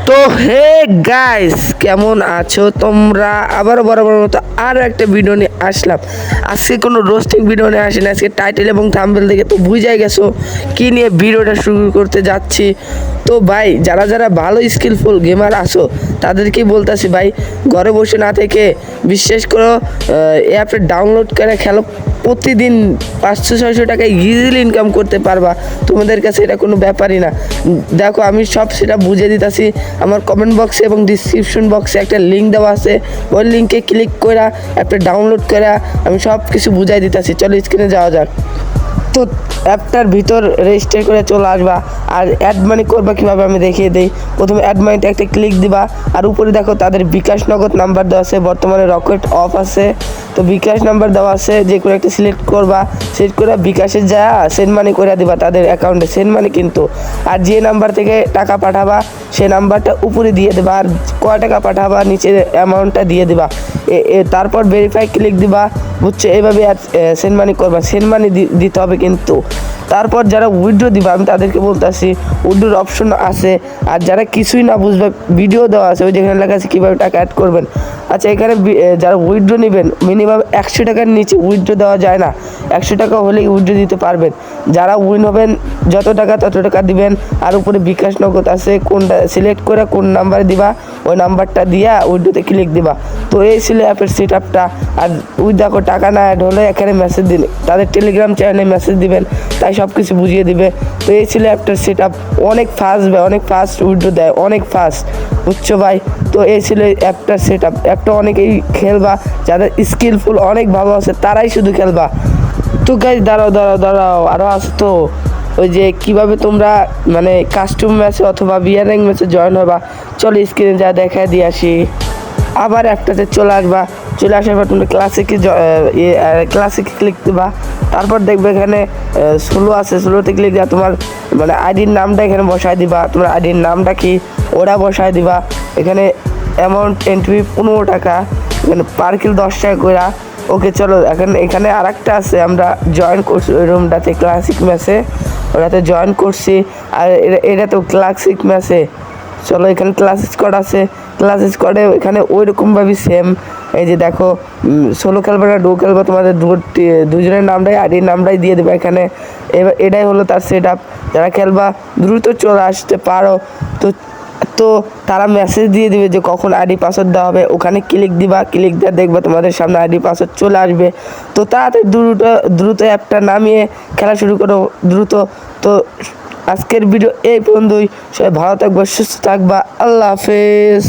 তো hey guys, কেমন আছো তোমরা? আবার বরাবর মতো আরও একটা ভিডিও নিয়ে আসলাম। আজকে কোনো রোস্টিং ভিডিও নিয়ে আসেনি, আজকে টাইটেল এবং থাম্বনেল দেখে তো বুঝাই গেছো কি নিয়ে ভিডিওটা শুরু করতে যাচ্ছি। তো ভাই, যারা যারা ভালো স্কিলফুল গেমার আছো তাদেরকেই বলতেছি ভাই, ঘরে বসে না থেকে বিশ্বাস করো অ্যাপটা ডাউনলোড করে খেলো। প্রতিদিন 500-600 টাকা ইজিলি ইনকাম করতে পারবা। তোমাদের কাছে এটা কোনো ব্যাপারই না। দেখো, আমি সব সেটা বুঝে দিতেছি। আমার কমেন্ট বক্সে এবং ডিসক্রিপশন বক্সে একটা লিঙ্ক দেওয়া আছে, ওই লিঙ্কে ক্লিক করে অ্যাপটা ডাউনলোড করে আমি সব কিছু বুঝাই দিতেছি। চলো স্ক্রিনে যাওয়া যাক। তো অ্যাপটার ভিতর রেজিস্টার করে চলে আসবা। আর অ্যাড মানি করবা কীভাবে আমি দেখিয়ে দিই। প্রথমে অ্যাড মানিতে একটা ক্লিক দিবা, আর উপরে দেখো তাদের বিকাশ নগদ নাম্বার দেওয়া আছে, বর্তমানে রকেট অফ আছে। তো বিকাশ নাম্বার দেওয়া আছে, যে কোনো একটা সিলেক্ট করবা। সিলেক্ট করে বিকাশে যা সেন্ড মানি করে দিবা তাদের অ্যাকাউন্টে, সেন্ড মানি কিন্তু। আর যে নাম্বার থেকে টাকা পাঠাবা সেই নাম্বারটা উপরে দিয়ে দেবা, আর কয় টাকা পাঠাবা নিচের অ্যামাউন্টটা দিয়ে দিবা। তারপর ভেরিফাই ক্লিক দিবা, বুঝছো? এইভাবে সেন্ড মানি করবা। সেন্ড মানি দিতে হবে কিন্তু। তারপর যারা উইথড্র দিবা আমি তাদেরকে বলতেছি উইথড্রোর অপশন আছে। আর যারা কিছুই না বুঝবে, ভিডিও দেওয়া আছে, ওই যেখানে লেখা আছে কীভাবে টাকা অ্যাড করবেন। আচ্ছা, এখানে যারা উইথড্র নেবেন মিনিমাম 100 টাকার নিচে উইথড্র দেওয়া যায় না। 100 টাকা হলেই উইথড্র দিতে পারবেন। যারা উইন হবেন যত টাকা তত টাকা দিবেন। আর উপরে বিকাশ নগদ আছে, কোনটা সিলেক্ট করে কোন নাম্বারে দিবা ওই নাম্বারটা দিয়া উইথড্রোতে ক্লিক দিবা। তো এই ছিল অ্যাপের সেট আপটা। আর ওই দেখো, টাকা না অ্যাড হলে এখানে মেসেজ দিন, তাদের টেলিগ্রাম চ্যানেলে মেসেজ দিবেন, তাই সব কিছু বুঝিয়ে দিবে। তো এই ছিল অ্যাপটার সেট আপ। অনেক ফাস্ট ভাই, অনেক ফাস্ট উইথড্রো দেয়, অনেক ফাস্ট, বুঝছো ভাই? তো এই ছিল অ্যাপটার সেট আপ। অ্যাপটা অনেকেই খেলবা, যাদের স্কিলফুল অনেক ভালো আছে তারাই শুধু খেলবা। তো গাইজ দাঁড়াও আরও আছে তো। ওই যে কীভাবে তোমরা মানে কাস্টম ম্যাচে অথবা বিয়ার র্যাঙ্ক ম্যাচে জয়েন হবা, চলো স্ক্রিনে যা দেখায় দিয়ে আসি। আবার অ্যাপটাতে চলে আসবা। চলে আসার পর তোমরা ক্লাসিকে ক্লিক দেবা। তারপর দেখবে এখানে স্লো আছে, স্লোতে ক্লিক দেওয়া, তোমার মানে আইডির নামটা এখানে বসায় দিবা। তোমার আইডির নামটা কি ওরা বসায় দিবা। এখানে অ্যামাউন্ট এন্ট্রি 15 টাকা, এখানে পার কিল 10 টাকা করে। ওকে চলো, এখানে আর একটা আছে, আমরা জয়েন করছি ওই রুমটাতে, ক্লাসিক ম্যাচে ওটাতে জয়েন করছি। আর এটা তো ক্লাসিক ম্যাচে। চলো, এখানে ক্লাস স্কোয়াড আছে, ক্লাস স্কোয়াডে এখানে ওই রকমভাবেই সেম। এই যে দেখো, সোলো খেলবে না ডো খেলবে, তোমাদের দুজনের নামটাই আইডির নামটাই দিয়ে দেবে এখানে। এবার এটাই হলো তার সেট আপ। যারা খেলবা দ্রুত চলে আসতে পারো। তো তারা মেসেজ দিয়ে দিবে যে কখন আইডি পাসওয়ার্ড দেওয়া হবে। ওখানে ক্লিক দিবা, ক্লিক দিয়ে দেখবা তোমাদের সামনে আইডি পাসওয়ার্ড চলে আসবে। তো তাড়াতাড়ি দ্রুত অ্যাপটা নামিয়ে খেলা শুরু করো দ্রুত। তো আজকের ভিডিও এই পর্যন্তই। সবাই ভালো থাকবা, সুস্থ থাকবা। আল্লাহ হাফেজ।